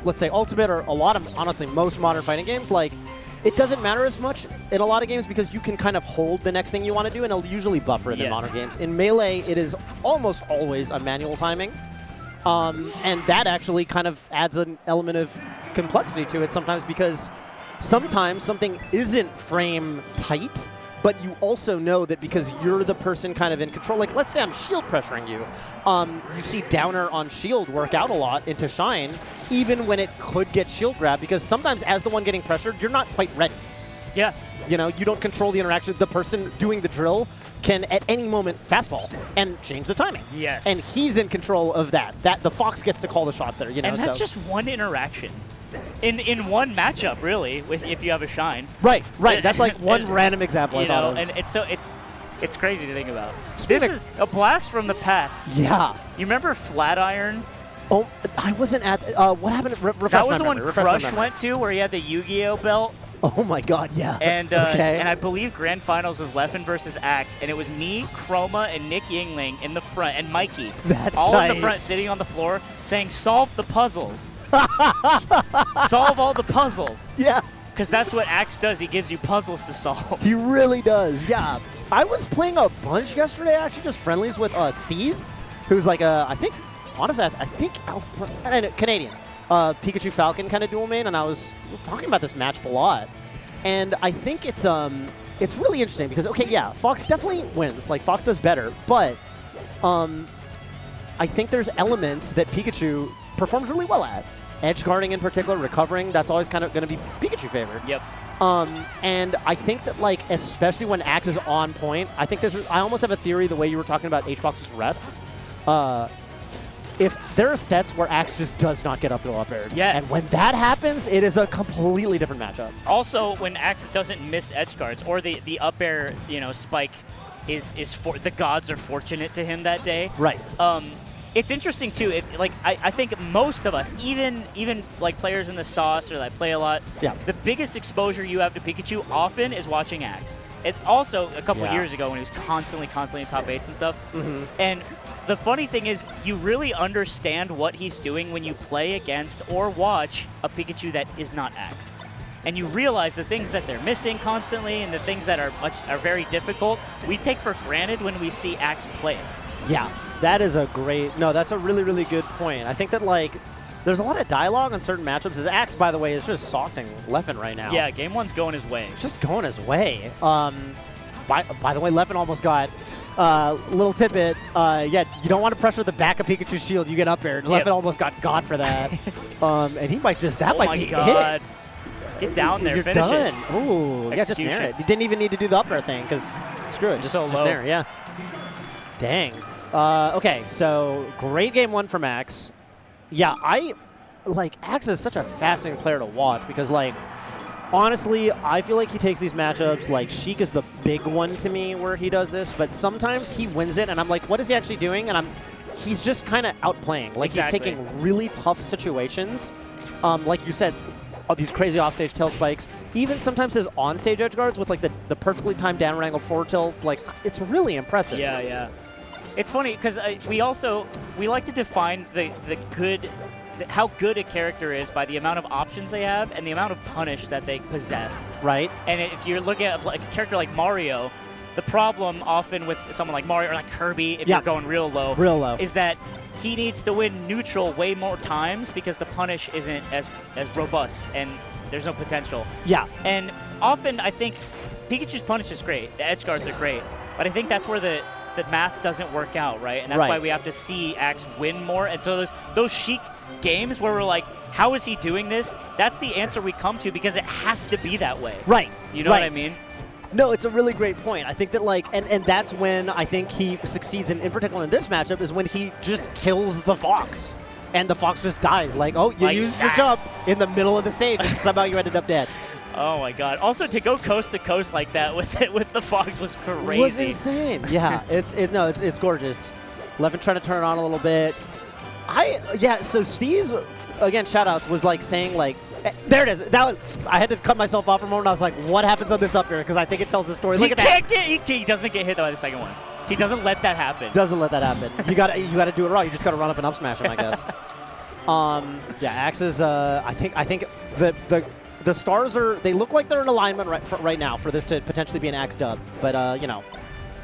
let's say Ultimate or a lot of, honestly, most modern fighting games, like, it doesn't matter as much in a lot of games because you can kind of hold the next thing you want to do, and it'll usually buffer it in modern games. In Melee, it is almost always a manual timing, and that actually kind of adds an element of complexity to it sometimes because sometimes something isn't frame tight, but you also know that because you're the person kind of in control. Like, let's say I'm shield pressuring you. You see downer on shield work out a lot into Shine, even when it could get shield grab, because sometimes as the one getting pressured, you're not quite ready. Yeah. You know, you don't control the interaction. The person doing the drill can at any moment fastball and change the timing. Yes. And he's in control of that. The Fox gets to call the shots there, you know. And that's just one interaction. In one matchup, really, if you have a Shine. Right. That's like one random example I thought of. And it's crazy to think about. This is a blast from the past. Yeah. You remember Flatiron? Oh, I wasn't at. What happened? That was the one Crush went to, where he had the Yu-Gi-Oh belt. Oh my God, yeah. And okay. And I believe Grand Finals was Leffen versus Axe, and it was me, Chroma, and Nick Yingling in the front, and Mikey. That's all tight. in the front, sitting on the floor, saying, "Solve the puzzles." Solve all the puzzles. Yeah. Because that's what Axe does. He gives you puzzles to solve. He really does, yeah. I was playing a bunch yesterday, actually, just friendlies with Steez, who's like a, honestly, Canadian. Pikachu Falcon kind of dual main, and we were talking about this matchup a lot. And I think it's really interesting because, okay, yeah, Fox definitely wins. Like, Fox does better, but I think there's elements that Pikachu performs really well at. Edge guarding in particular, recovering, that's always kind of going to be Pikachu favored. Yep. And I think that, like, especially when Axe is on point, I think I almost have a theory the way you were talking about H-Box's rests. If there are sets where Axe just does not get up to up air. Yes. And when that happens, it is a completely different matchup. Also, when Axe doesn't miss edge guards or the up air, spike is for the gods are fortunate to him that day. Right. It's interesting too. I think most of us, even like players in the sauce or that play a lot, the biggest exposure you have to Pikachu often is watching Axe. It also a couple of years ago when he was constantly in top 8s and stuff. Mm-hmm. And the funny thing is, you really understand what he's doing when you play against or watch a Pikachu that is not Axe. And you realize the things that they're missing constantly and the things that are very difficult, we take for granted when we see Axe play it. Yeah, that's a really, really good point. I think that, like, there's a lot of dialogue on certain matchups. His Axe, by the way, is just saucing Leffen right now. Yeah, game one's going his way. It's just going his way. By the way, Leffen almost got little tidbit. You don't want to pressure the back of Pikachu's shield. You get up air. Leffen almost got for that. And he might just, that might be God. it. Get down there, You're finish done. it. Ooh, yeah, just nair it. You didn't even need to do the up air thing because screw it. Just low. Nair, yeah. Dang. Okay, so great game one from Axe. Yeah, Axe is such a fascinating player to watch because, like, honestly, I feel like he takes these matchups, like, Sheik is the big one to me where he does this, but sometimes he wins it, and I'm like, what is he actually doing? And he's just kind of outplaying. Like, exactly. He's taking really tough situations, like you said, these crazy offstage tail spikes, even sometimes his onstage edge guards with, like, the perfectly timed downward angle forward tilts, like, it's really impressive. Yeah. It's funny because we like to define how good a character is by the amount of options they have and the amount of punish that they possess. Right. And if you're looking at like a character like Mario, the problem often with someone like Mario or like Kirby, if you're going real low, is that he needs to win neutral way more times because the punish isn't as robust and there's no potential. Yeah. And often I think Pikachu's punish is great. The edge guards are great. But I think that's where the math doesn't work out, right? And that's why we have to see Axe win more. And so those Sheik games where we're like, how is he doing this? That's the answer we come to because it has to be that way. Right. You know what I mean? No, it's a really great point. I think that, like, and that's when I think he succeeds in particular in this matchup is when he just kills the Fox. And the Fox just dies. Like, oh, you used your jump in the middle of the stage and somehow you ended up dead. Oh my God! Also, to go coast to coast like that with the Fox was crazy. It was insane. Yeah, it's gorgeous. Leffen trying to turn it on a little bit. So Steez, again, shoutouts, was like saying like, there it is. I had to cut myself off for a moment. I was like, what happens on this up here? Because I think it tells the story. Look at that. He doesn't get hit by the second one. He doesn't let that happen. You got to do it wrong. You just got to run up and up smash him, I guess. Yeah, Axe is. I think the stars they look like they're in alignment right now for this to potentially be an Axe dub. But you know.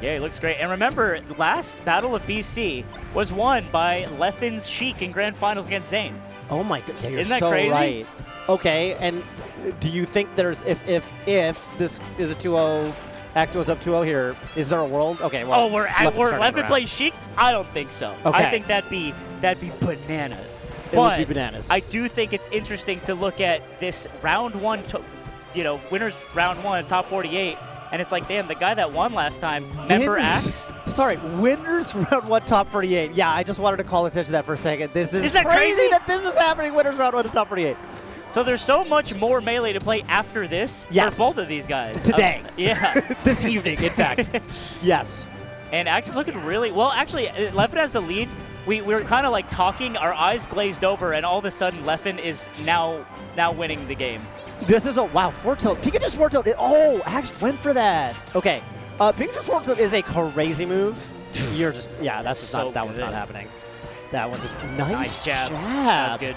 Yeah, he looks great. And remember, the last Battle of BC was won by Leffen's Sheik in Grand Finals against Zane. Oh my god, yeah, you're Isn't that so crazy? right. Okay, and do you think there's if this is a 2-0, Axe goes up 2-0 here, is there a world? Okay, well. Oh, where Leffen plays Sheik? I don't think so. Okay. I think that'd be bananas. It would be bananas. I do think it's interesting to look at this round one, winners round one, top 48. And it's like, damn, the guy that won last time, remember Axe? Sorry, winners round one, top 48. Yeah, I just wanted to call attention to that for a second. This is that crazy that this is happening, winners round one to top 48. So there's so much more Melee to play after this for both of these guys. Today. Yeah. This evening, in fact. Yes. And Axe is looking really, well, actually, Leffen has the lead. We were kind of like talking, our eyes glazed over, and all of a sudden Leffen is now winning the game. This is wow, foretilt. Pikachu's foretilt. Oh, Axe went for that. Okay. Pikachu's foretilt is a crazy move. You're just, yeah, that's just not, that one's not happening. That one's a nice jab. That's good.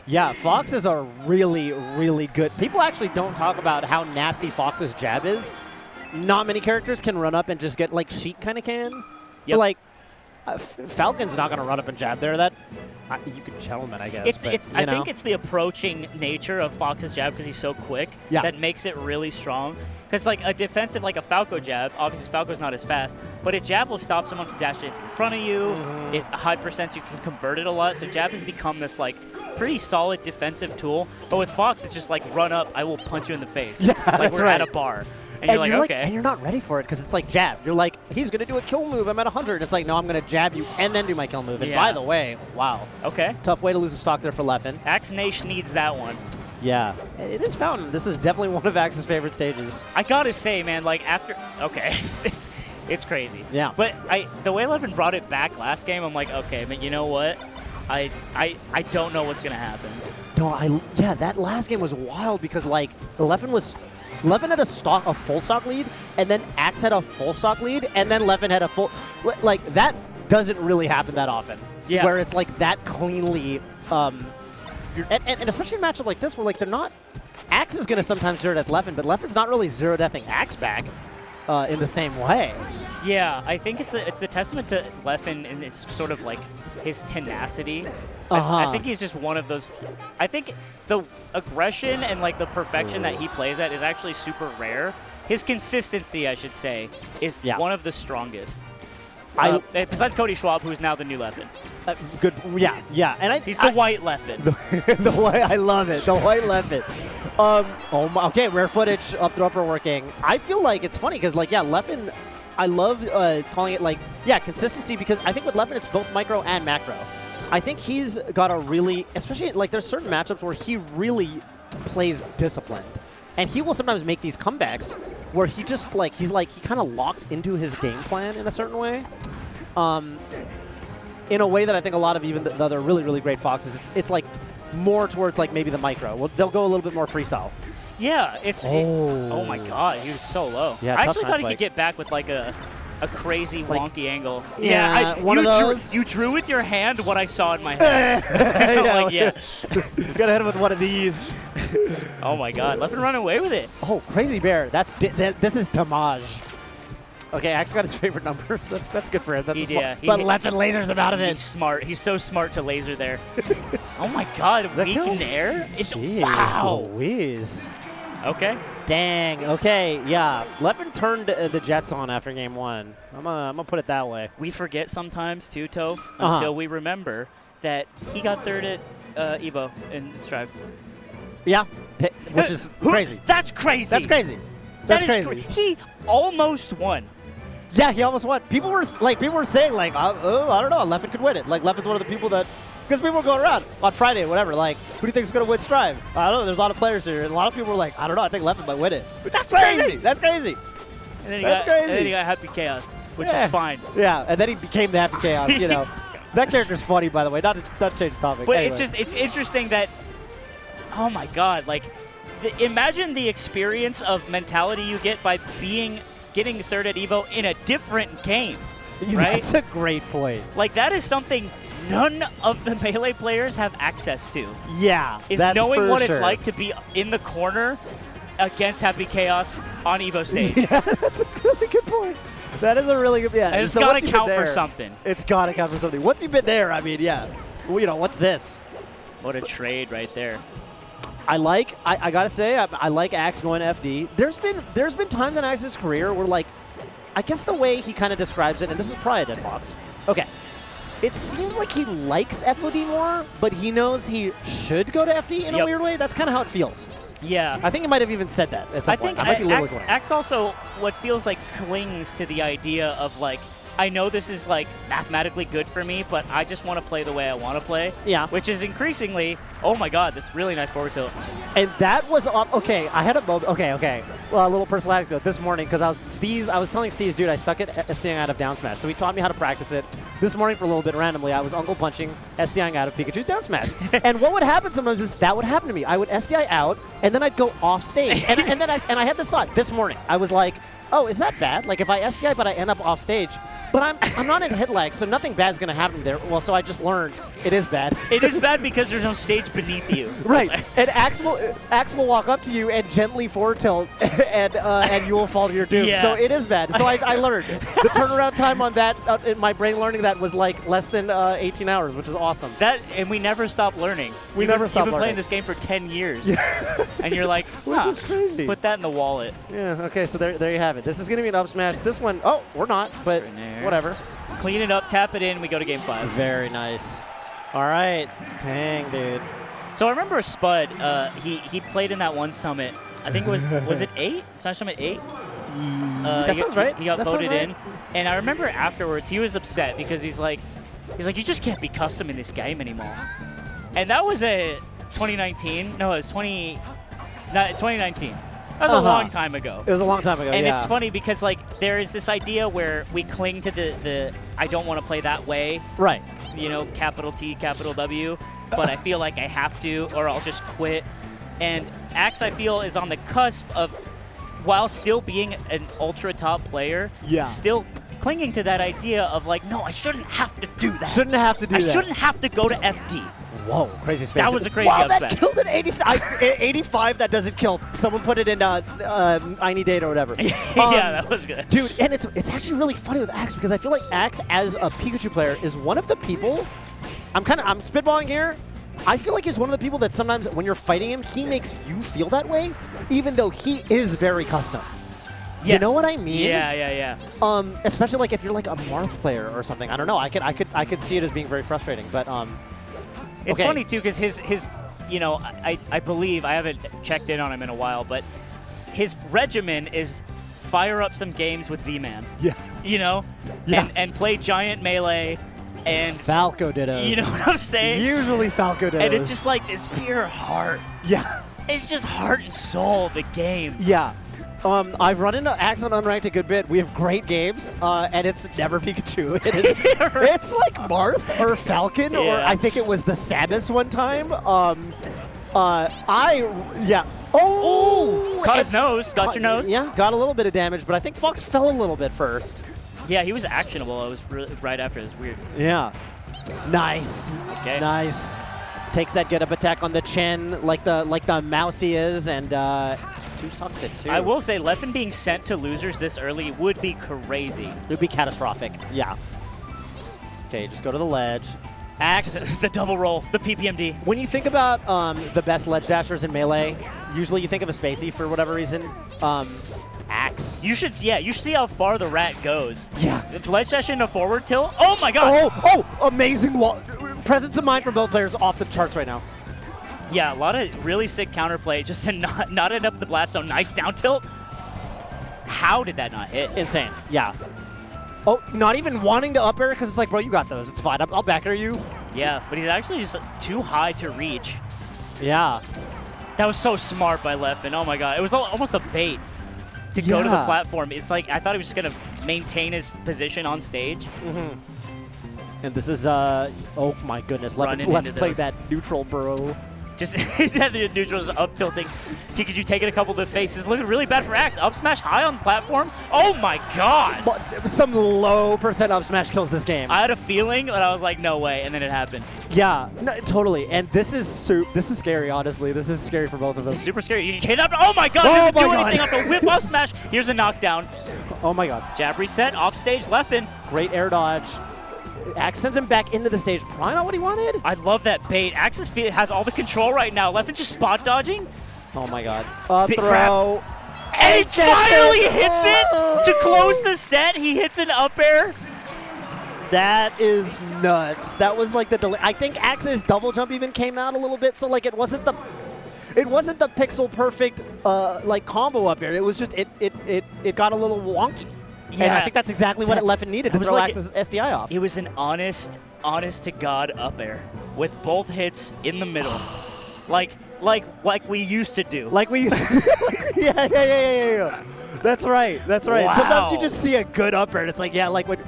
Yeah, Foxes are really, really good. People actually don't talk about how nasty Fox's jab is. Not many characters can run up and just get, like, Sheik kind of can. Yep. But, like, Falcon's not going to run up and jab there. You could gentleman, I guess. I think it's the approaching nature of Fox's jab because he's so quick that makes it really strong. Because like a defensive, like a Falco jab, obviously Falco's not as fast, but a jab will stop someone from dash dancing in front of you. It's a high percent, you can convert it a lot. So jab has become this like pretty solid defensive tool. But with Fox, it's just like run up, I will punch you in the face. Yeah, like we're at a bar. And you're like, okay. And you're not ready for it because it's like jab. You're like, he's going to do a kill move. I'm at 100. It's like, no, I'm going to jab you and then do my kill move. And by the way, wow. Okay. Tough way to lose a stock there for Leffen. Axe Nation needs that one. Yeah. It is Fountain. This is definitely one of Axe's favorite stages. I got to say, man, like after, okay, it's crazy. Yeah. But the way Leffen brought it back last game, I'm like, okay, but you know what? I don't know what's going to happen. No, that last game was wild because like Leffen had a full stock lead, and then Axe had a full stock lead, and then Leffen had a full... Like, that doesn't really happen that often. Yeah. Where it's, like, that cleanly... and especially in a matchup like this, where, like, they're not... Axe is going to sometimes zero-death Leffen, but Leffen's not really zero-deathing Axe back in the same way. Yeah, I think it's a testament to Leffen and it's sort of, like, his tenacity. I think he's just one of those. I think the aggression and like the perfection that he plays at is actually super rare. His consistency, I should say, is one of the strongest. Besides Cody Schwab, who is now the new Leffen. Good, yeah. And he's the white Leffen. The white, I love it. The white Leffen. Okay, rare footage, up throw upper working. I feel like it's funny because like Leffen. I love calling it like consistency because I think with Leffen it's both micro and macro. I think he's got a really, especially like there's certain matchups where he really plays disciplined. And he will sometimes make these comebacks where he just like, he kind of locks into his game plan in a certain way. In a way that I think a lot of even the other really, really great Foxes, it's like more towards like maybe the micro. Well, they'll go a little bit more freestyle. Yeah, oh my god, he was so low. Yeah, I actually thought he could get back with like a crazy wonky angle. Yeah, one of those. You drew with your hand what I saw in my head. Gotta hit him with one of these. Oh my god, Leffen run away with it. Oh, Crazy Bear. This is damage. Okay, Axe got his favorite numbers. That's good for him. But Leffen lasers him out of it. He's smart. He's so smart to laser there. Oh my god, weak in air? Wow. Louise. Okay. Dang. Okay. Yeah. Leffen turned the Jets on after game one. I'm gonna put it that way. We forget sometimes too, Toph, until we remember that he got third at Evo in Strive. Yeah. Which is crazy. That's crazy. That's crazy. That's crazy. He almost won. Yeah, he almost won. People were saying like, I don't know, Leffen could win it. Like Leffen's one of the people that. Because people were going around on Friday or whatever, like, who do you think is going to win Strive? I don't know. There's a lot of players here. And a lot of people were like, I don't know. I think Leffen might win it. That's crazy. That's crazy. And then he got Happy Chaos, which is fine. Yeah, and then he became the Happy Chaos, you know. That character's funny, by the way. Not to change the topic. But anyway. it's interesting that, oh, my God. Like, imagine the experience of mentality you get by getting third at Evo in a different game, right? That's a great point. Like, that is something none of the Melee players have access to. Yeah, is knowing what it's like to be in the corner against Happy Chaos on Evo stage. Yeah, that's a really good point. That is a really good, yeah. And it's got to count for something. It's got to count for something. Once you've been there, I mean, yeah. Well, you know, what's this? What a trade right there. I gotta say, I like Axe going to FD. There's been times in Axe's career where, like, I guess the way he kind of describes it, and this is probably a Dead Fox. Okay. It seems like he likes FOD more, but he knows he should go to FD in a weird way. That's kind of how it feels. Yeah. I think he might have even said that at some point. I think Axe also, what feels like, clings to the idea of, like, I know this is, like, mathematically good for me, but I just want to play the way I want to play. Yeah. Which is increasingly, oh my god, this really nice forward tilt. And that was, okay, I had a moment, okay. Well, a little personal anecdote this morning, because I was telling Steez, dude, I suck at SDing out of down smash. So he taught me how to practice it. This morning for a little bit randomly, I was uncle punching SDing out of Pikachu's down smash. And what would happen sometimes is that would happen to me. I would SDI out, and then I'd go off stage. and I had this thought this morning. I was like, oh, is that bad? Like, if I SDI but I end up off stage, but I'm not in hit lag, so nothing bad's going to happen there. Well, so I just learned it is bad. It is bad because there's no stage beneath you. Right. And Axe will walk up to you and gently forward tilt, and you will fall to your doom. Yeah. So it is bad. So I learned. The turnaround time on that, in my brain learning that was like less than 18 hours, which is awesome. And we never stop learning. We never stop learning. You've been playing this game for 10 years. Yeah. And you're like, which is crazy. Put that in the wallet. Yeah, okay, so there you have it. This is going to be an up smash. This one, oh, we're not, but whatever. Clean it up, tap it in, we go to game 5. Very nice. All right. Dang, dude. So I remember Spud, he played in that one summit. I think it was it 8? Smash Summit 8? That sounds right. He got that voted right. in. And I remember afterwards, he was upset because he's like, you just can't be custom in this game anymore. And that was a 2019. No, it was 2019. That was a long time ago. It was a long time ago, and it's funny because, like, there is this idea where we cling to the I don't want to play that way. Right. You know, capital T, capital W, but I feel like I have to or I'll just quit. And Axe, I feel, is on the cusp of, while still being an ultra top player, still clinging to that idea of, like, no, I shouldn't have to do that. Shouldn't have to do that. I shouldn't have to go to FD. Whoa, crazy space. That was a crazy wow, upset. That killed an 85, that doesn't kill. Someone put it in I Need Data or whatever. Yeah, that was good. Dude, and it's actually really funny with Axe because I feel like Axe as a Pikachu player is one of the people, I'm spitballing here, I feel like he's one of the people that sometimes when you're fighting him, he makes you feel that way, even though he is very custom. Yes. You know what I mean? Yeah. Especially like if you're like a Marth player or something. I don't know. I could see it as being very frustrating, but it's funny too because his you know, I believe, I haven't checked in on him in a while, but his regimen is fire up some games with V-Man. Yeah. You know? Yeah. And play giant melee and Falco dittos. You know what I'm saying? Usually Falco dittos. And it's just like this pure heart. Yeah. It's just heart and soul, the game. Yeah. I've run into Axe on Unranked a good bit. We have great games, and it's never Pikachu. It's like Marth or Falcon, or I think it was the Samus one time. Oh! Caught his nose. Got your nose. Yeah, got a little bit of damage, but I think Fox fell a little bit first. Yeah, he was actionable. It was right after. It was weird. Yeah. Nice. Okay. Nice. Takes that get up attack on the chin like the mouse he is, and 2 stocks to 2. I will say, Leffen being sent to losers this early would be crazy. It would be catastrophic. Yeah. Okay, just go to the ledge. Axe. The double roll, the PPMD. When you think about the best ledge dashers in Melee, usually you think of a Spacey for whatever reason. Axe. You should see how far the rat goes. Yeah. If ledge dash into forward tilt, oh my god. Oh, amazing presence of mind from both players off the charts right now. Yeah, a lot of really sick counterplay just to not end up the blast zone. Nice down tilt. How did that not hit? Insane. Yeah. Oh, not even wanting to up air because it's like, bro, you got those. It's fine. I'll back air you. Yeah, but he's actually just too high to reach. Yeah. That was so smart by Leffen. Oh my god. It was almost a bait to go to the platform. It's like, I thought he was just going to maintain his position on stage. Mm-hmm. And this is, oh my goodness, Leffen played that neutral, bro. Just the neutrals up tilting. Pikachu taking a couple of the faces. Looking really bad for Axe. Up smash high on the platform. Oh my god. Some low percent up smash kills this game. I had a feeling, but I was like, no way. And then it happened. Yeah, no, totally. And this is scary, honestly. This is scary for both of us. This is super scary. You hit up. Oh my god. Doesn't do anything off the whip up smash. Here's a knockdown. Oh my god. Jab reset. Off stage. Leffen. Great air dodge. Axe sends him back into the stage. Probably not what he wanted. I love that bait. Axe has all the control right now. Leffen's just spot dodging. Oh my god. Up throw. And he finally hits it to close the set. He hits an up air. That is nuts. That was like the delay. I think Axe's double jump even came out a little bit, so like it wasn't the pixel perfect like combo up air. It was just it got a little wonky. Yeah, and I think that's exactly what Leffen needed to throw like Axe's SDI off. It was an honest to God up air with both hits in the middle, like we used to do. Like we used to. Yeah. That's right. Wow. Sometimes you just see a good up air, and it's like, yeah, like when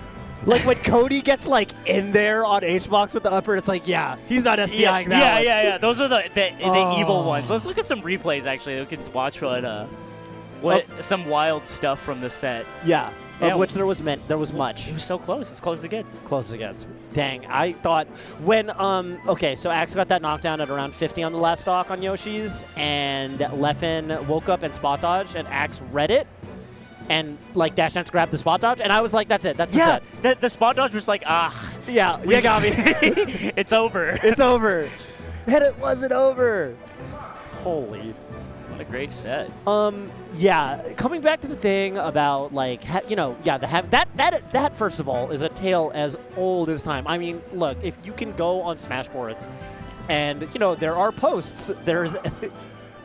Cody gets like in there on H-Box with the upper, it's like, yeah, he's not SDIing that one. Yeah. Those are the evil ones. Let's look at some replays, actually. We can watch what some wild stuff from the set. Yeah. Of which there was much. It was so close. As close as it gets. Close as it gets. Dang, I thought when okay, so Axe got that knockdown at around 50 on the last stock on Yoshi's, and Leffen woke up and spot dodged, and Axe read it, and like dash dance grabbed the spot dodge, and I was like, that's it. That's the set. The spot dodge was like, yeah, you got me. It's over. It's over. And it wasn't over. Holy. What a great set. Yeah, coming back to the thing about like, that first of all is a tale as old as time. I mean, look, if you can go on Smash boards, and there are posts. There's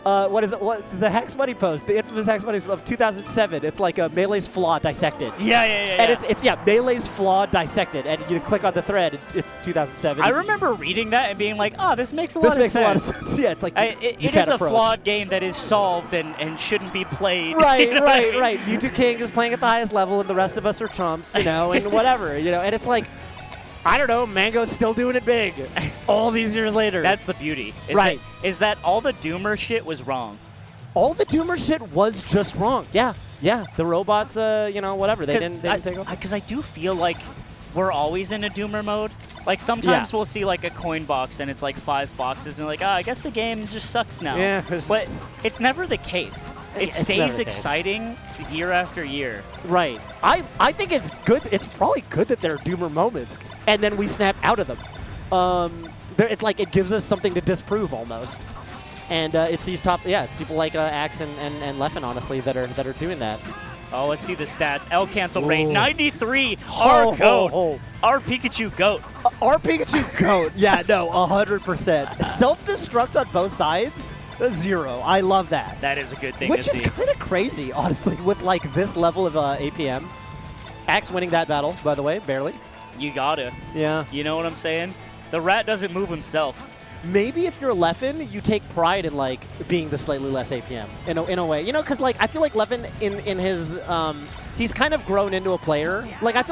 what is it? What the Hacks Money post? The infamous Hacks Money of 2007. It's like a Melee's flaw dissected. Yeah. And it's Melee's flaw dissected, and you click on the thread. It's 2007. I remember reading that and being like, oh, this makes a lot of sense. Yeah, it's like it is a flawed game that is solved and shouldn't be played. Right. Mewtwo King is playing at the highest level, and the rest of us are chumps, and whatever, and it's like, I don't know, Mango's still doing it big all these years later. That's the beauty. Is that all the Doomer shit was wrong. All the Doomer shit was just wrong. Yeah. The robots, whatever. They didn't take off. Because I do feel like we're always in a Doomer mode. Like sometimes we'll see like a coin box and it's like 5 foxes and like, I guess the game just sucks now. Yeah. But it's never the case. It stays exciting year after year. Right. I think it's good. It's probably good that there are Doomer moments, and then we snap out of them. It's like it gives us something to disprove almost. And it's these it's people like Axe and Leffen, honestly, that are doing that. Oh, let's see the stats. L cancel rate, 93. Our goat. Our Pikachu goat. Our Pikachu goat. Yeah, no, 100%. Self-destruct on both sides, 0. I love that. That is a good thing to see. Which is kind of crazy, honestly, with like this level of APM. Axe winning that battle, by the way, barely. You gotta. Yeah. You know what I'm saying? The rat doesn't move himself. Maybe if you're Leffen, you take pride in like being the slightly less APM in a way, because like I feel like Leffen in his he's kind of grown into a player. Like I feel like